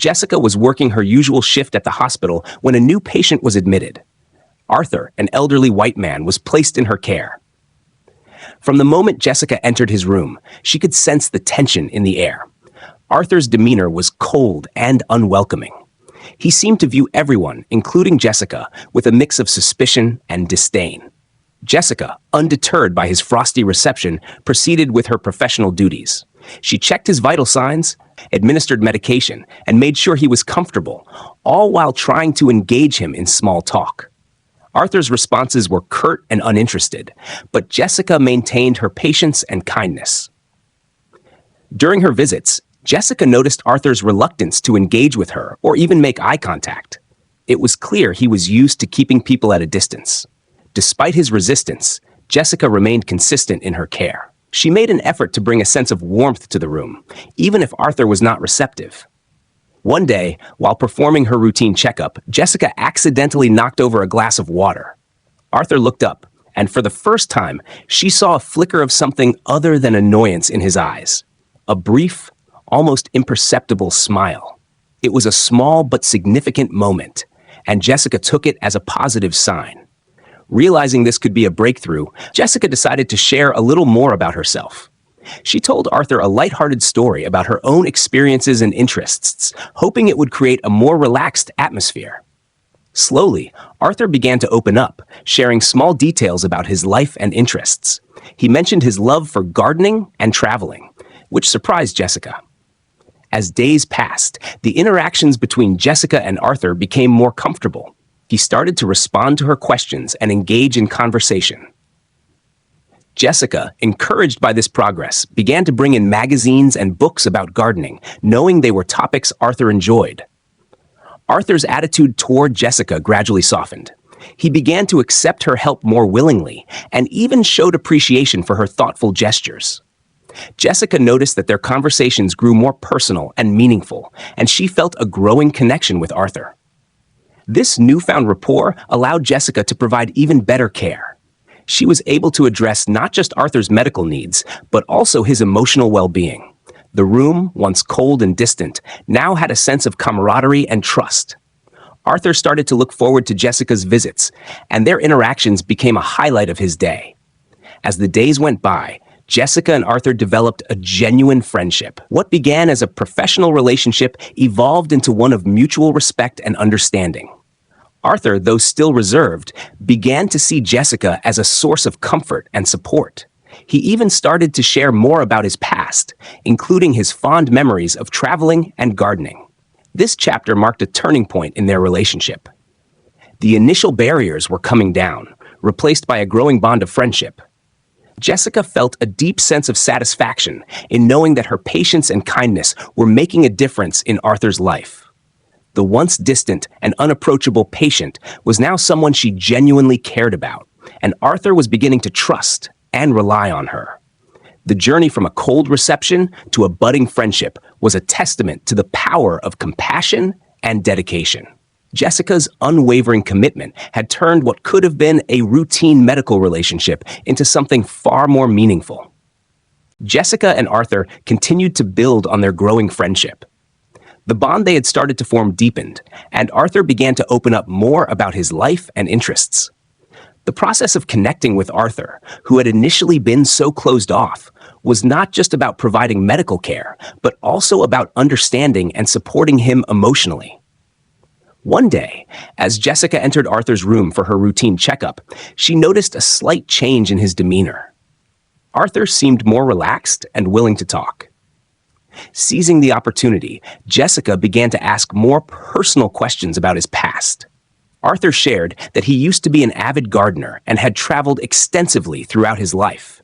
Jessica was working her usual shift at the hospital when a new patient was admitted. Arthur, an elderly white man, was placed in her care. From the moment Jessica entered his room, she could sense the tension in the air. Arthur's demeanor was cold and unwelcoming. He seemed to view everyone, including Jessica, with a mix of suspicion and disdain. Jessica, undeterred by his frosty reception, proceeded with her professional duties. She checked his vital signs, administered medication, and made sure he was comfortable, all while trying to engage him in small talk. Arthur's responses were curt and uninterested, but Jessica maintained her patience and kindness. During her visits, Jessica noticed Arthur's reluctance to engage with her or even make eye contact. It was clear he was used to keeping people at a distance. Despite his resistance, Jessica remained consistent in her care. She made an effort to bring a sense of warmth to the room, even if Arthur was not receptive. One day, while performing her routine checkup, Jessica accidentally knocked over a glass of water. Arthur looked up, and for the first time, she saw a flicker of something other than annoyance in his eyes. A brief, almost imperceptible smile. It was a small but significant moment, and Jessica took it as a positive sign. Realizing this could be a breakthrough, Jessica decided to share a little more about herself. She told Arthur a lighthearted story about her own experiences and interests, hoping it would create a more relaxed atmosphere. Slowly, Arthur began to open up, sharing small details about his life and interests. He mentioned his love for gardening and traveling, which surprised Jessica. As days passed, the interactions between Jessica and Arthur became more comfortable. He started to respond to her questions and engage in conversation. Jessica, encouraged by this progress, began to bring in magazines and books about gardening, knowing they were topics Arthur enjoyed. Arthur's attitude toward Jessica gradually softened. He began to accept her help more willingly and even showed appreciation for her thoughtful gestures. Jessica noticed that their conversations grew more personal and meaningful, and she felt a growing connection with Arthur. This newfound rapport allowed Jessica to provide even better care. She was able to address not just Arthur's medical needs, but also his emotional well-being. The room, once cold and distant, now had a sense of camaraderie and trust. Arthur started to look forward to Jessica's visits, and their interactions became a highlight of his day. As the days went by, Jessica and Arthur developed a genuine friendship. What began as a professional relationship evolved into one of mutual respect and understanding. Arthur, though still reserved, began to see Jessica as a source of comfort and support. He even started to share more about his past, including his fond memories of traveling and gardening. This chapter marked a turning point in their relationship. The initial barriers were coming down, replaced by a growing bond of friendship. Jessica felt a deep sense of satisfaction in knowing that her patience and kindness were making a difference in Arthur's life. The once distant and unapproachable patient was now someone she genuinely cared about, and Arthur was beginning to trust and rely on her. The journey from a cold reception to a budding friendship was a testament to the power of compassion and dedication. Jessica's unwavering commitment had turned what could have been a routine medical relationship into something far more meaningful. Jessica and Arthur continued to build on their growing friendship. The bond they had started to form deepened, and Arthur began to open up more about his life and interests. The process of connecting with Arthur, who had initially been so closed off, was not just about providing medical care, but also about understanding and supporting him emotionally. One day, as Jessica entered Arthur's room for her routine checkup, she noticed a slight change in his demeanor. Arthur seemed more relaxed and willing to talk. Seizing the opportunity, Jessica began to ask more personal questions about his past. Arthur shared that he used to be an avid gardener and had traveled extensively throughout his life.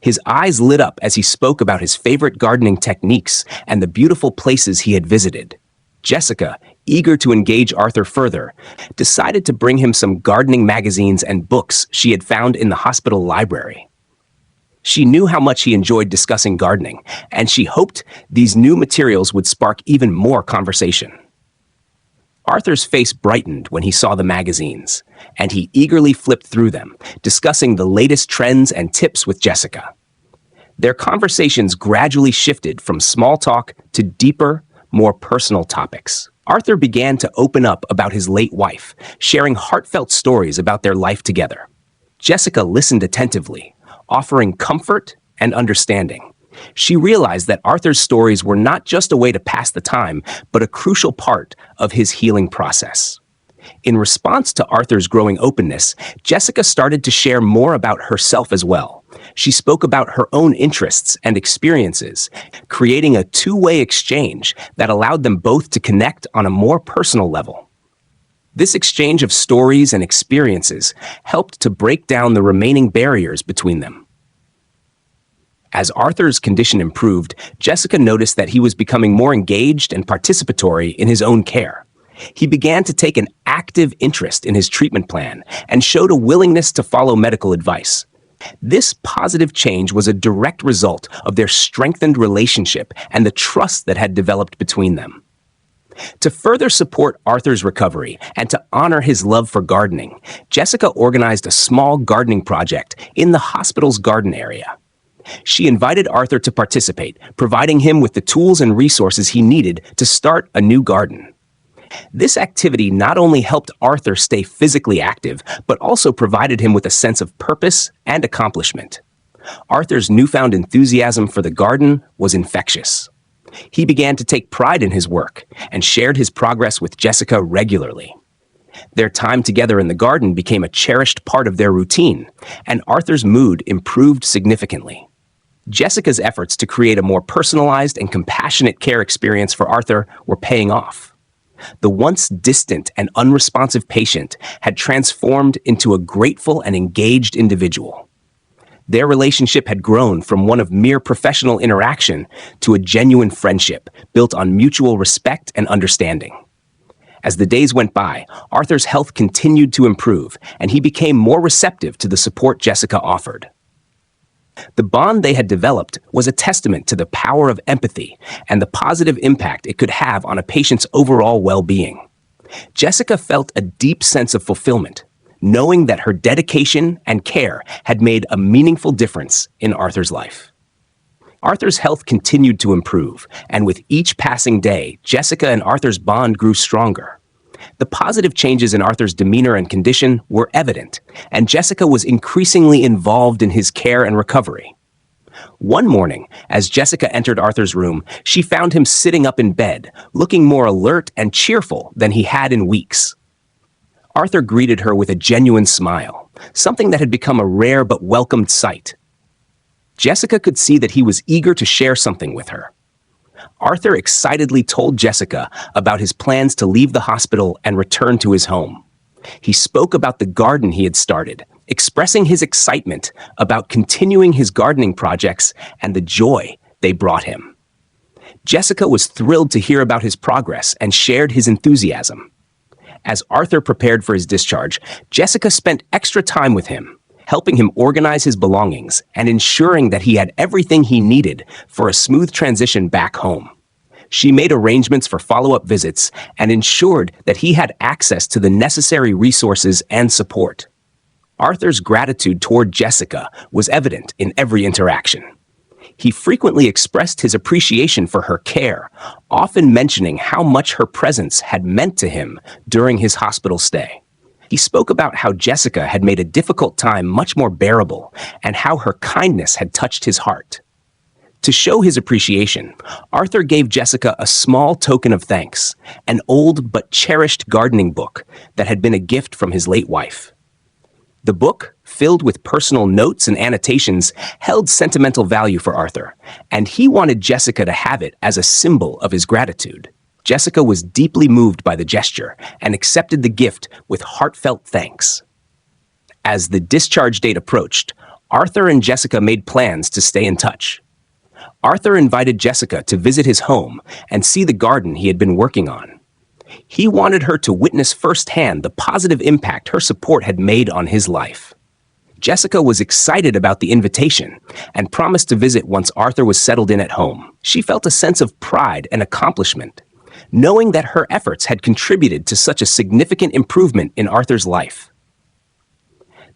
His eyes lit up as he spoke about his favorite gardening techniques and the beautiful places he had visited. Jessica, eager to engage Arthur further, decided to bring him some gardening magazines and books she had found in the hospital library. She knew how much he enjoyed discussing gardening, and she hoped these new materials would spark even more conversation. Arthur's face brightened when he saw the magazines, and he eagerly flipped through them, discussing the latest trends and tips with Jessica. Their conversations gradually shifted from small talk to deeper, more personal topics. Arthur began to open up about his late wife, sharing heartfelt stories about their life together. Jessica listened attentively, offering comfort and understanding. She realized that Arthur's stories were not just a way to pass the time, but a crucial part of his healing process. In response to Arthur's growing openness, Jessica started to share more about herself as well. She spoke about her own interests and experiences, creating a two-way exchange that allowed them both to connect on a more personal level. This exchange of stories and experiences helped to break down the remaining barriers between them. As Arthur's condition improved, Jessica noticed that he was becoming more engaged and participatory in his own care. He began to take an active interest in his treatment plan and showed a willingness to follow medical advice. This positive change was a direct result of their strengthened relationship and the trust that had developed between them. To further support Arthur's recovery and to honor his love for gardening, Jessica organized a small gardening project in the hospital's garden area. She invited Arthur to participate, providing him with the tools and resources he needed to start a new garden. This activity not only helped Arthur stay physically active, but also provided him with a sense of purpose and accomplishment. Arthur's newfound enthusiasm for the garden was infectious. He began to take pride in his work and shared his progress with Jessica regularly. Their time together in the garden became a cherished part of their routine, and Arthur's mood improved significantly. Jessica's efforts to create a more personalized and compassionate care experience for Arthur were paying off. The once distant and unresponsive patient had transformed into a grateful and engaged individual. Their relationship had grown from one of mere professional interaction to a genuine friendship built on mutual respect and understanding. As the days went by, Arthur's health continued to improve, and he became more receptive to the support Jessica offered. The bond they had developed was a testament to the power of empathy and the positive impact it could have on a patient's overall well-being. Jessica felt a deep sense of fulfillment, knowing that her dedication and care had made a meaningful difference in Arthur's life. Arthur's health continued to improve, and with each passing day, Jessica and Arthur's bond grew stronger. The positive changes in Arthur's demeanor and condition were evident, and Jessica was increasingly involved in his care and recovery. One morning, as Jessica entered Arthur's room, she found him sitting up in bed, looking more alert and cheerful than he had in weeks. Arthur greeted her with a genuine smile, something that had become a rare but welcomed sight. Jessica could see that he was eager to share something with her. Arthur excitedly told Jessica about his plans to leave the hospital and return to his home. He spoke about the garden he had started, expressing his excitement about continuing his gardening projects and the joy they brought him. Jessica was thrilled to hear about his progress and shared his enthusiasm. As Arthur prepared for his discharge, Jessica spent extra time with him, helping him organize his belongings and ensuring that he had everything he needed for a smooth transition back home. She made arrangements for follow-up visits and ensured that he had access to the necessary resources and support. Arthur's gratitude toward Jessica was evident in every interaction. He frequently expressed his appreciation for her care, often mentioning how much her presence had meant to him during his hospital stay. He spoke about how Jessica had made a difficult time much more bearable and how her kindness had touched his heart. To show his appreciation, Arthur gave Jessica a small token of thanks, an old but cherished gardening book that had been a gift from his late wife. The book, filled with personal notes and annotations, held sentimental value for Arthur, and he wanted Jessica to have it as a symbol of his gratitude. Jessica was deeply moved by the gesture and accepted the gift with heartfelt thanks. As the discharge date approached, Arthur and Jessica made plans to stay in touch. Arthur invited Jessica to visit his home and see the garden he had been working on. He wanted her to witness firsthand the positive impact her support had made on his life. Jessica was excited about the invitation and promised to visit once Arthur was settled in at home. She felt a sense of pride and accomplishment, knowing that her efforts had contributed to such a significant improvement in Arthur's life.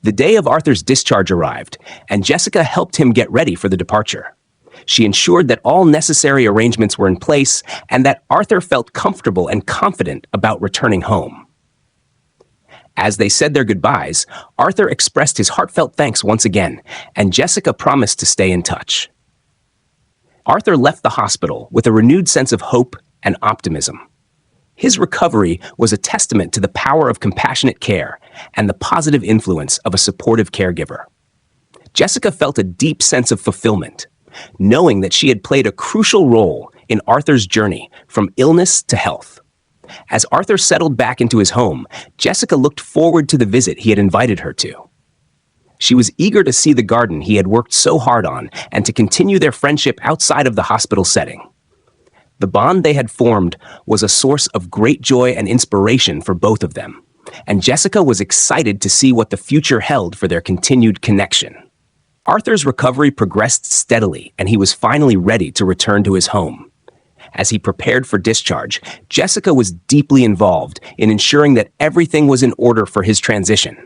The day of Arthur's discharge arrived, and Jessica helped him get ready for the departure. She ensured that all necessary arrangements were in place and that Arthur felt comfortable and confident about returning home. As they said their goodbyes, Arthur expressed his heartfelt thanks once again, and Jessica promised to stay in touch. Arthur left the hospital with a renewed sense of hope and optimism. His recovery was a testament to the power of compassionate care and the positive influence of a supportive caregiver. Jessica felt a deep sense of fulfillment, knowing that she had played a crucial role in Arthur's journey from illness to health. As Arthur settled back into his home, Jessica looked forward to the visit he had invited her to. She was eager to see the garden he had worked so hard on and to continue their friendship outside of the hospital setting. The bond they had formed was a source of great joy and inspiration for both of them, and Jessica was excited to see what the future held for their continued connection. Arthur's recovery progressed steadily, and he was finally ready to return to his home. As he prepared for discharge, Jessica was deeply involved in ensuring that everything was in order for his transition.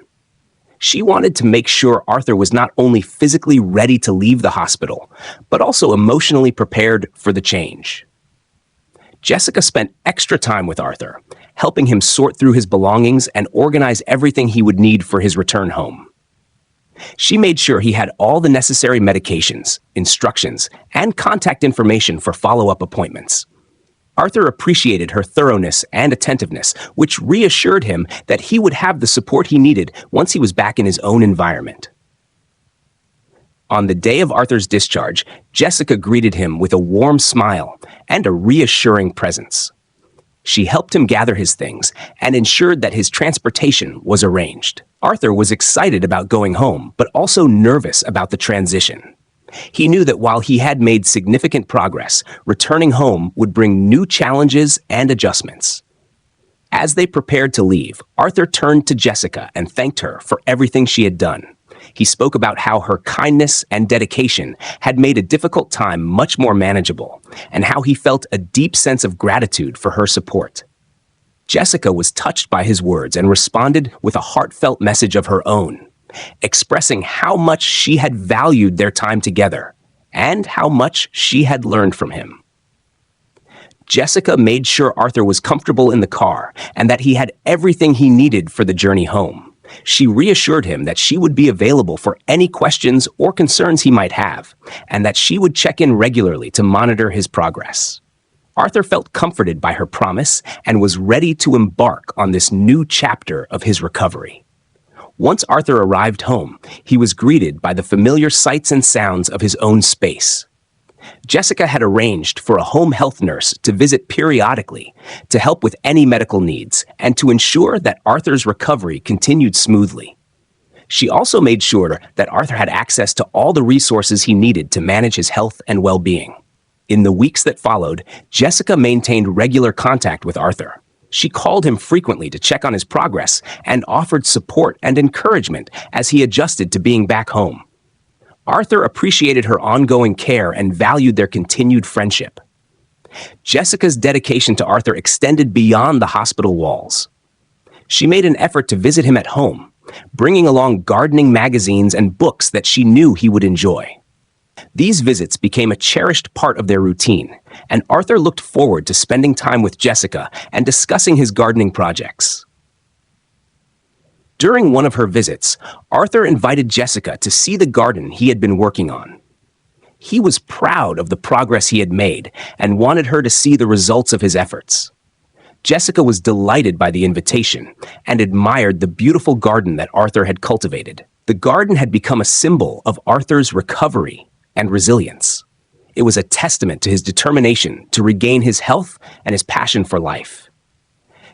She wanted to make sure Arthur was not only physically ready to leave the hospital, but also emotionally prepared for the change. Jessica spent extra time with Arthur, helping him sort through his belongings and organize everything he would need for his return home. She made sure he had all the necessary medications, instructions, and contact information for follow-up appointments. Arthur appreciated her thoroughness and attentiveness, which reassured him that he would have the support he needed once he was back in his own environment. On the day of Arthur's discharge, Jessica greeted him with a warm smile and a reassuring presence. She helped him gather his things and ensured that his transportation was arranged. Arthur was excited about going home, but also nervous about the transition. He knew that while he had made significant progress, returning home would bring new challenges and adjustments. As they prepared to leave, Arthur turned to Jessica and thanked her for everything she had done. He spoke about how her kindness and dedication had made a difficult time much more manageable, and how he felt a deep sense of gratitude for her support. Jessica was touched by his words and responded with a heartfelt message of her own, expressing how much she had valued their time together and how much she had learned from him. Jessica made sure Arthur was comfortable in the car and that he had everything he needed for the journey home. She reassured him that she would be available for any questions or concerns he might have, and that she would check in regularly to monitor his progress. Arthur felt comforted by her promise and was ready to embark on this new chapter of his recovery. Once Arthur arrived home, he was greeted by the familiar sights and sounds of his own space. Jessica had arranged for a home health nurse to visit periodically to help with any medical needs and to ensure that Arthur's recovery continued smoothly. She also made sure that Arthur had access to all the resources he needed to manage his health and well-being. In the weeks that followed, Jessica maintained regular contact with Arthur. She called him frequently to check on his progress and offered support and encouragement as he adjusted to being back home. Arthur appreciated her ongoing care and valued their continued friendship. Jessica's dedication to Arthur extended beyond the hospital walls. She made an effort to visit him at home, bringing along gardening magazines and books that she knew he would enjoy. These visits became a cherished part of their routine, and Arthur looked forward to spending time with Jessica and discussing his gardening projects. During one of her visits, Arthur invited Jessica to see the garden he had been working on. He was proud of the progress he had made and wanted her to see the results of his efforts. Jessica was delighted by the invitation and admired the beautiful garden that Arthur had cultivated. The garden had become a symbol of Arthur's recovery and resilience. It was a testament to his determination to regain his health and his passion for life.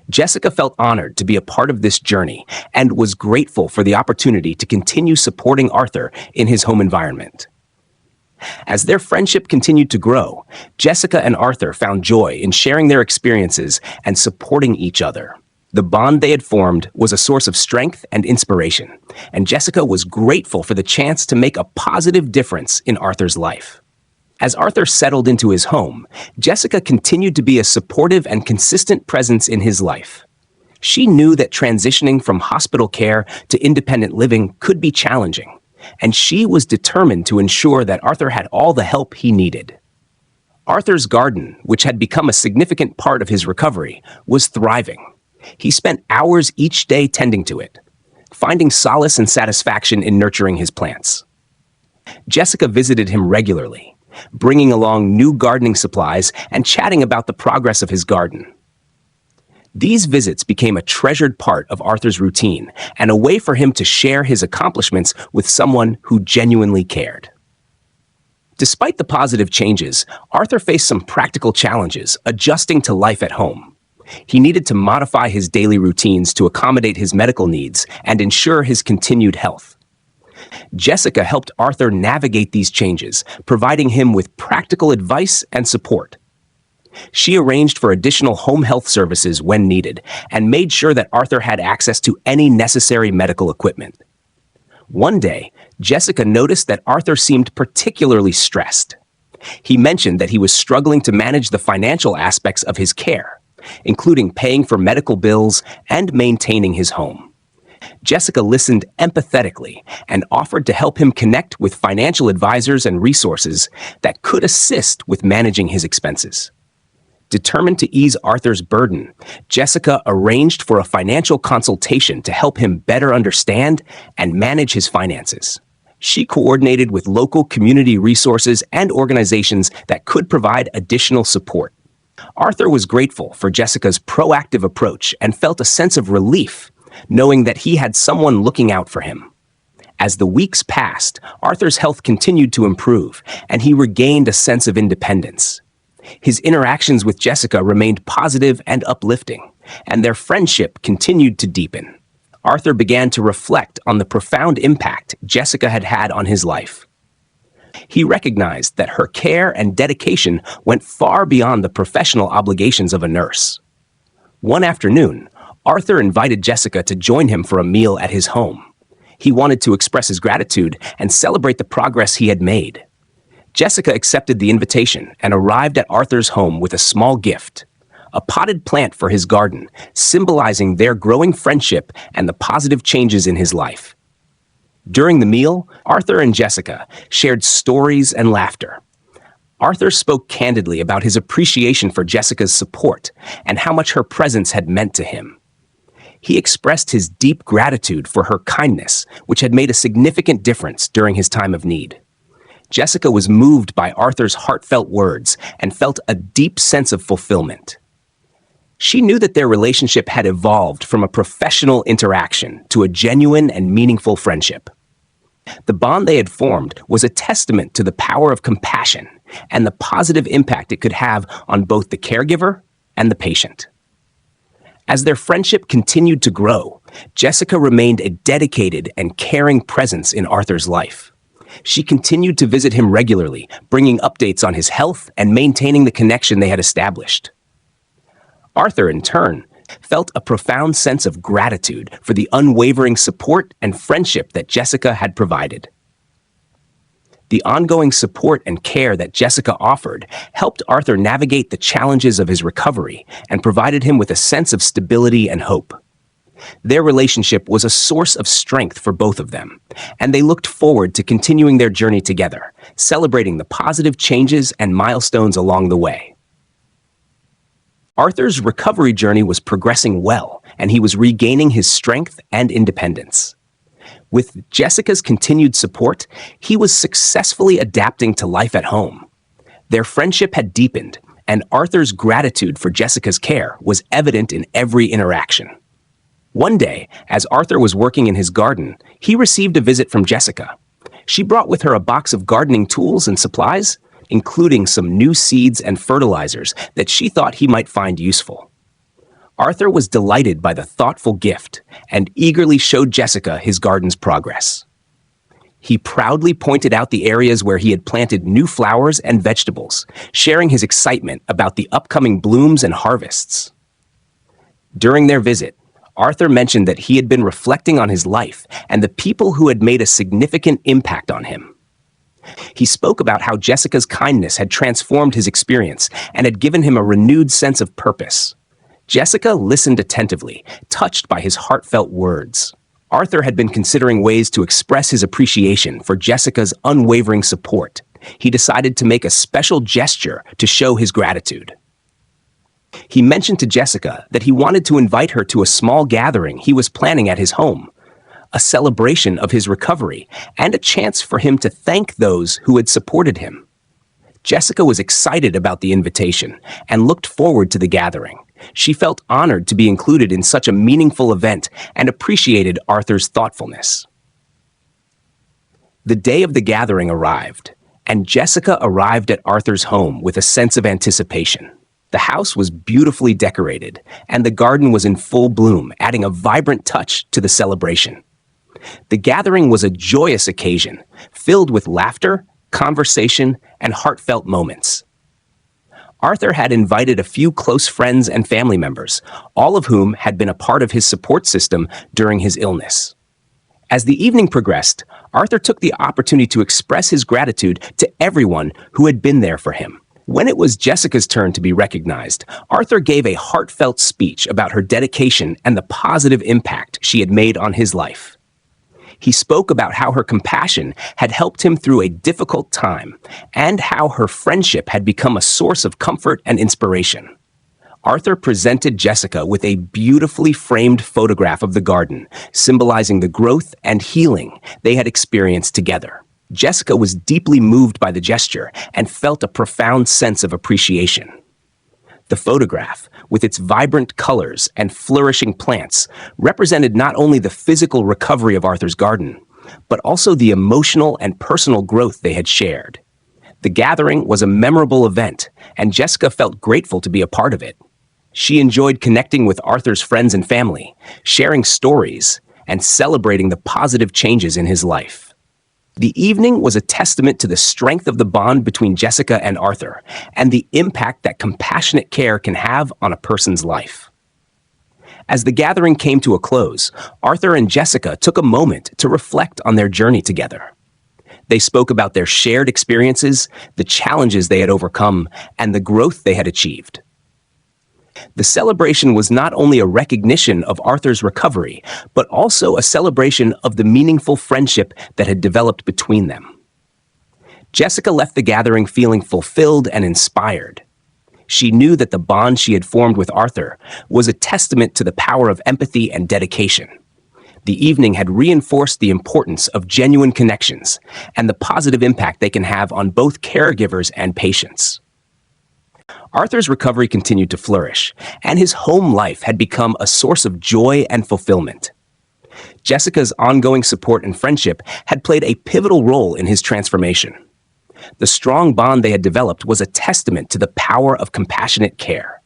Jessica felt honored to be a part of this journey and was grateful for the opportunity to continue supporting Arthur in his home environment. As their friendship continued to grow, Jessica and Arthur found joy in sharing their experiences and supporting each other. The bond they had formed was a source of strength and inspiration, and Jessica was grateful for the chance to make a positive difference in Arthur's life. As Arthur settled into his home, Jessica continued to be a supportive and consistent presence in his life. She knew that transitioning from hospital care to independent living could be challenging, and she was determined to ensure that Arthur had all the help he needed. Arthur's garden, which had become a significant part of his recovery, was thriving. He spent hours each day tending to it, finding solace and satisfaction in nurturing his plants. Jessica visited him regularly, bringing along new gardening supplies and chatting about the progress of his garden. These visits became a treasured part of Arthur's routine and a way for him to share his accomplishments with someone who genuinely cared. Despite the positive changes, Arthur faced some practical challenges adjusting to life at home. He needed to modify his daily routines to accommodate his medical needs and ensure his continued health. Jessica helped Arthur navigate these changes, providing him with practical advice and support. She arranged for additional home health services when needed and made sure that Arthur had access to any necessary medical equipment. One day, Jessica noticed that Arthur seemed particularly stressed. He mentioned that he was struggling to manage the financial aspects of his care, including paying for medical bills and maintaining his home. Jessica listened empathetically and offered to help him connect with financial advisors and resources that could assist with managing his expenses. Determined to ease Arthur's burden, Jessica arranged for a financial consultation to help him better understand and manage his finances. She coordinated with local community resources and organizations that could provide additional support. Arthur was grateful for Jessica's proactive approach and felt a sense of relief, knowing that he had someone looking out for him. As the weeks passed, Arthur's health continued to improve, and he regained a sense of independence. His interactions with Jessica remained positive and uplifting, and their friendship continued to deepen. Arthur began to reflect on the profound impact Jessica had had on his life. He recognized that her care and dedication went far beyond the professional obligations of a nurse. One afternoon, Arthur invited Jessica to join him for a meal at his home. He wanted to express his gratitude and celebrate the progress he had made. Jessica accepted the invitation and arrived at Arthur's home with a small gift, a potted plant for his garden, symbolizing their growing friendship and the positive changes in his life. During the meal, Arthur and Jessica shared stories and laughter. Arthur spoke candidly about his appreciation for Jessica's support and how much her presence had meant to him. He expressed his deep gratitude for her kindness, which had made a significant difference during his time of need. Jessica was moved by Arthur's heartfelt words and felt a deep sense of fulfillment. She knew that their relationship had evolved from a professional interaction to a genuine and meaningful friendship. The bond they had formed was a testament to the power of compassion and the positive impact it could have on both the caregiver and the patient. As their friendship continued to grow, Jessica remained a dedicated and caring presence in Arthur's life. She continued to visit him regularly, bringing updates on his health and maintaining the connection they had established. Arthur, in turn, felt a profound sense of gratitude for the unwavering support and friendship that Jessica had provided. The ongoing support and care that Jessica offered helped Arthur navigate the challenges of his recovery and provided him with a sense of stability and hope. Their relationship was a source of strength for both of them, and they looked forward to continuing their journey together, celebrating the positive changes and milestones along the way. Arthur's recovery journey was progressing well, and he was regaining his strength and independence. With Jessica's continued support, he was successfully adapting to life at home. Their friendship had deepened, and Arthur's gratitude for Jessica's care was evident in every interaction. One day, as Arthur was working in his garden, he received a visit from Jessica. She brought with her a box of gardening tools and supplies, including some new seeds and fertilizers that she thought he might find useful. Arthur was delighted by the thoughtful gift and eagerly showed Jessica his garden's progress. He proudly pointed out the areas where he had planted new flowers and vegetables, sharing his excitement about the upcoming blooms and harvests. During their visit, Arthur mentioned that he had been reflecting on his life and the people who had made a significant impact on him. He spoke about how Jessica's kindness had transformed his experience and had given him a renewed sense of purpose. Jessica listened attentively, touched by his heartfelt words. Arthur had been considering ways to express his appreciation for Jessica's unwavering support. He decided to make a special gesture to show his gratitude. He mentioned to Jessica that he wanted to invite her to a small gathering he was planning at his home, a celebration of his recovery, and a chance for him to thank those who had supported him. Jessica was excited about the invitation and looked forward to the gathering. She felt honored to be included in such a meaningful event and appreciated Arthur's thoughtfulness. The day of the gathering arrived, and Jessica arrived at Arthur's home with a sense of anticipation. The house was beautifully decorated, and the garden was in full bloom, adding a vibrant touch to the celebration. The gathering was a joyous occasion, filled with laughter, conversation, and heartfelt moments. Arthur had invited a few close friends and family members, all of whom had been a part of his support system during his illness. As the evening progressed, Arthur took the opportunity to express his gratitude to everyone who had been there for him. When it was Jessica's turn to be recognized, Arthur gave a heartfelt speech about her dedication and the positive impact she had made on his life. He spoke about how her compassion had helped him through a difficult time and how her friendship had become a source of comfort and inspiration. Arthur presented Jessica with a beautifully framed photograph of the garden, symbolizing the growth and healing they had experienced together. Jessica was deeply moved by the gesture and felt a profound sense of appreciation. The photograph, with its vibrant colors and flourishing plants, represented not only the physical recovery of Arthur's garden, but also the emotional and personal growth they had shared. The gathering was a memorable event, and Jessica felt grateful to be a part of it. She enjoyed connecting with Arthur's friends and family, sharing stories, and celebrating the positive changes in his life. The evening was a testament to the strength of the bond between Jessica and Arthur and the impact that compassionate care can have on a person's life. As the gathering came to a close, Arthur and Jessica took a moment to reflect on their journey together. They spoke about their shared experiences, the challenges they had overcome, and the growth they had achieved. The celebration was not only a recognition of Arthur's recovery, but also a celebration of the meaningful friendship that had developed between them. Jessica left the gathering feeling fulfilled and inspired. She knew that the bond she had formed with Arthur was a testament to the power of empathy and dedication. The evening had reinforced the importance of genuine connections and the positive impact they can have on both caregivers and patients. Arthur's recovery continued to flourish, and his home life had become a source of joy and fulfillment. Jessica's ongoing support and friendship had played a pivotal role in his transformation. The strong bond they had developed was a testament to the power of compassionate care.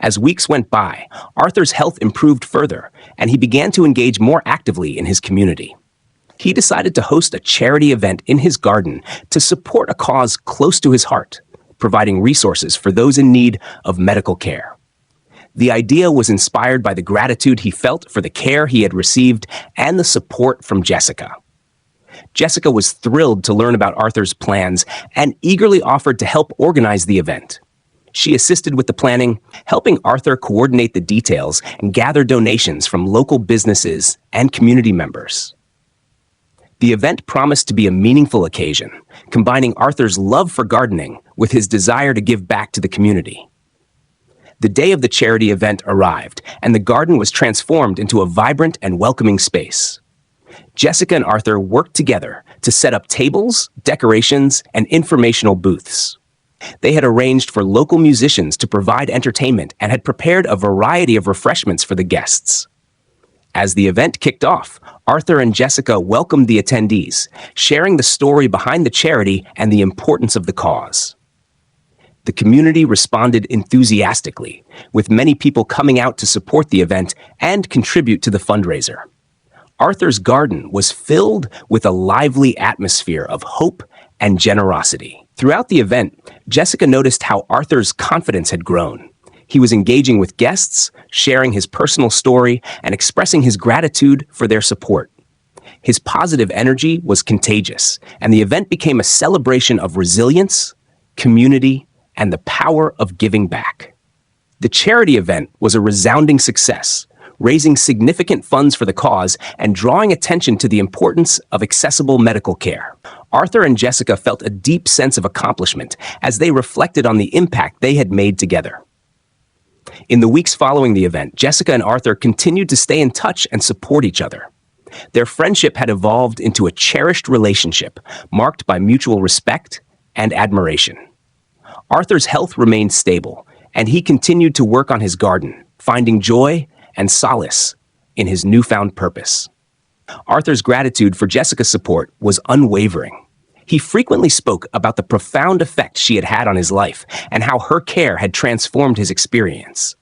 As weeks went by, Arthur's health improved further, and he began to engage more actively in his community. He decided to host a charity event in his garden to support a cause close to his heart, providing resources for those in need of medical care. The idea was inspired by the gratitude he felt for the care he had received and the support from Jessica. Jessica was thrilled to learn about Arthur's plans and eagerly offered to help organize the event. She assisted with the planning, helping Arthur coordinate the details and gather donations from local businesses and community members. The event promised to be a meaningful occasion, combining Arthur's love for gardening with his desire to give back to the community. The day of the charity event arrived, and the garden was transformed into a vibrant and welcoming space. Jessica and Arthur worked together to set up tables, decorations, and informational booths. They had arranged for local musicians to provide entertainment and had prepared a variety of refreshments for the guests. As the event kicked off, Arthur and Jessica welcomed the attendees, sharing the story behind the charity and the importance of the cause. The community responded enthusiastically, with many people coming out to support the event and contribute to the fundraiser. Arthur's garden was filled with a lively atmosphere of hope and generosity. Throughout the event, Jessica noticed how Arthur's confidence had grown. He was engaging with guests, sharing his personal story, and expressing his gratitude for their support. His positive energy was contagious, and the event became a celebration of resilience, community, and the power of giving back. The charity event was a resounding success, raising significant funds for the cause and drawing attention to the importance of accessible medical care. Arthur and Jessica felt a deep sense of accomplishment as they reflected on the impact they had made together. In the weeks following the event, Jessica and Arthur continued to stay in touch and support each other. Their friendship had evolved into a cherished relationship marked by mutual respect and admiration. Arthur's health remained stable, and he continued to work on his garden, finding joy and solace in his newfound purpose. Arthur's gratitude for Jessica's support was unwavering. He frequently spoke about the profound effect she had had on his life and how her care had transformed his experience.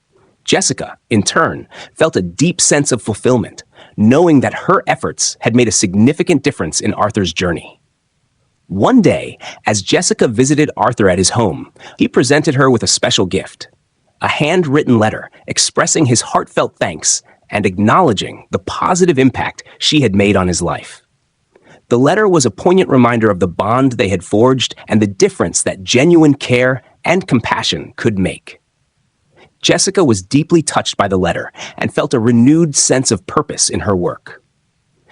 Jessica, in turn, felt a deep sense of fulfillment, knowing that her efforts had made a significant difference in Arthur's journey. One day, as Jessica visited Arthur at his home, he presented her with a special gift, a handwritten letter expressing his heartfelt thanks and acknowledging the positive impact she had made on his life. The letter was a poignant reminder of the bond they had forged and the difference that genuine care and compassion could make. Jessica was deeply touched by the letter and felt a renewed sense of purpose in her work.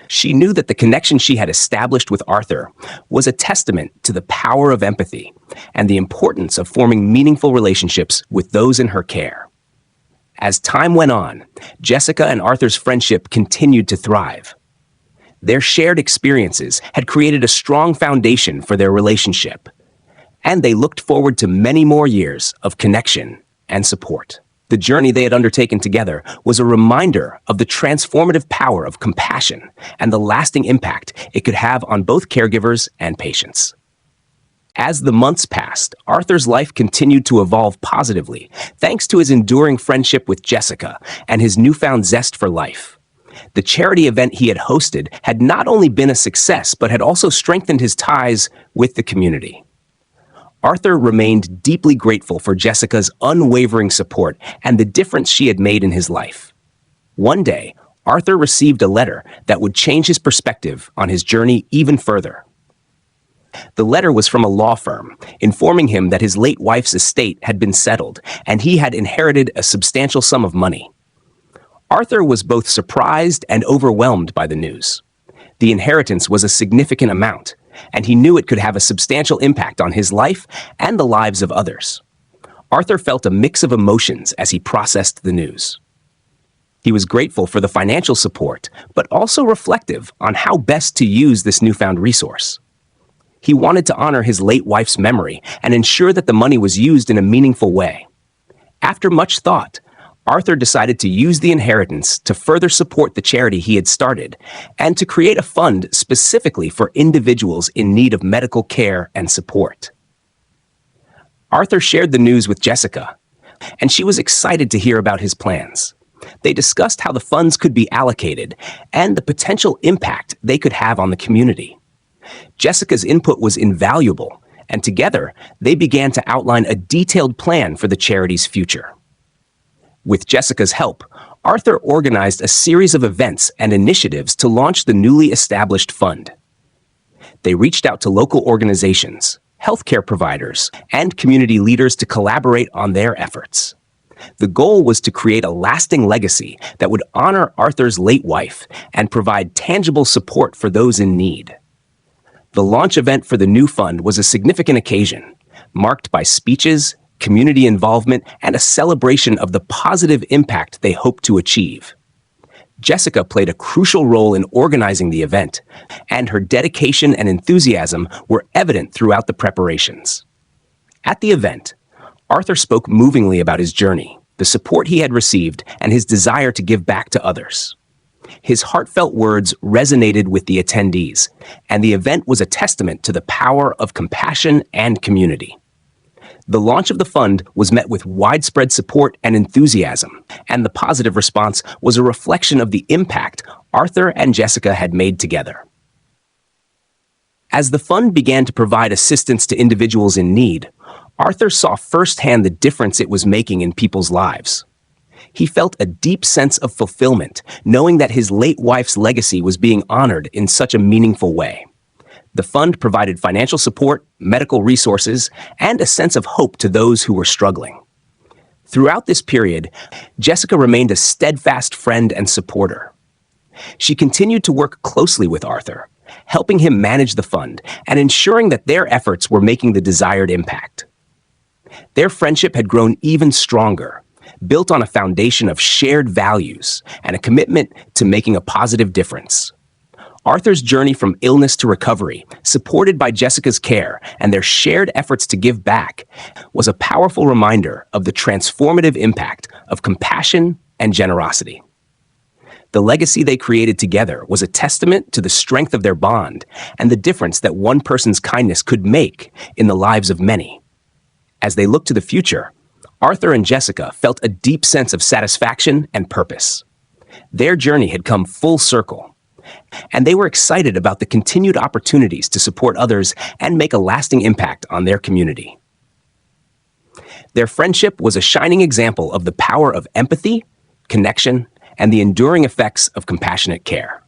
She knew that the connection she had established with Arthur was a testament to the power of empathy and the importance of forming meaningful relationships with those in her care. As time went on, Jessica and Arthur's friendship continued to thrive. Their shared experiences had created a strong foundation for their relationship, and they looked forward to many more years of connection and support. The journey they had undertaken together was a reminder of the transformative power of compassion and the lasting impact it could have on both caregivers and patients. As the months passed, Arthur's life continued to evolve positively, thanks to his enduring friendship with Jessica and his newfound zest for life. The charity event he had hosted had not only been a success, but had also strengthened his ties with the community. Arthur remained deeply grateful for Jessica's unwavering support and the difference she had made in his life. One day, Arthur received a letter that would change his perspective on his journey even further. The letter was from a law firm, informing him that his late wife's estate had been settled and he had inherited a substantial sum of money. Arthur was both surprised and overwhelmed by the news. The inheritance was a significant amount, and he knew it could have a substantial impact on his life and the lives of others. Arthur felt a mix of emotions as he processed the news. He was grateful for the financial support, but also reflective on how best to use this newfound resource. He wanted to honor his late wife's memory and ensure that the money was used in a meaningful way. After much thought, Arthur decided to use the inheritance to further support the charity he had started and to create a fund specifically for individuals in need of medical care and support. Arthur shared the news with Jessica, and she was excited to hear about his plans. They discussed how the funds could be allocated and the potential impact they could have on the community. Jessica's input was invaluable, and together they began to outline a detailed plan for the charity's future. With Jessica's help, Arthur organized a series of events and initiatives to launch the newly established fund. They reached out to local organizations, healthcare providers, and community leaders to collaborate on their efforts. The goal was to create a lasting legacy that would honor Arthur's late wife and provide tangible support for those in need. The launch event for the new fund was a significant occasion, marked by speeches, community involvement, and a celebration of the positive impact they hoped to achieve. Jessica played a crucial role in organizing the event, and her dedication and enthusiasm were evident throughout the preparations. At the event, Arthur spoke movingly about his journey, the support he had received, and his desire to give back to others. His heartfelt words resonated with the attendees, and the event was a testament to the power of compassion and community. The launch of the fund was met with widespread support and enthusiasm, and the positive response was a reflection of the impact Arthur and Jessica had made together. As the fund began to provide assistance to individuals in need, Arthur saw firsthand the difference it was making in people's lives. He felt a deep sense of fulfillment, knowing that his late wife's legacy was being honored in such a meaningful way. The fund provided financial support, medical resources, and a sense of hope to those who were struggling. Throughout this period, Jessica remained a steadfast friend and supporter. She continued to work closely with Arthur, helping him manage the fund and ensuring that their efforts were making the desired impact. Their friendship had grown even stronger, built on a foundation of shared values and a commitment to making a positive difference. Arthur's journey from illness to recovery, supported by Jessica's care and their shared efforts to give back, was a powerful reminder of the transformative impact of compassion and generosity. The legacy they created together was a testament to the strength of their bond and the difference that one person's kindness could make in the lives of many. As they looked to the future, Arthur and Jessica felt a deep sense of satisfaction and purpose. Their journey had come full circle, and they were excited about the continued opportunities to support others and make a lasting impact on their community. Their friendship was a shining example of the power of empathy, connection, and the enduring effects of compassionate care.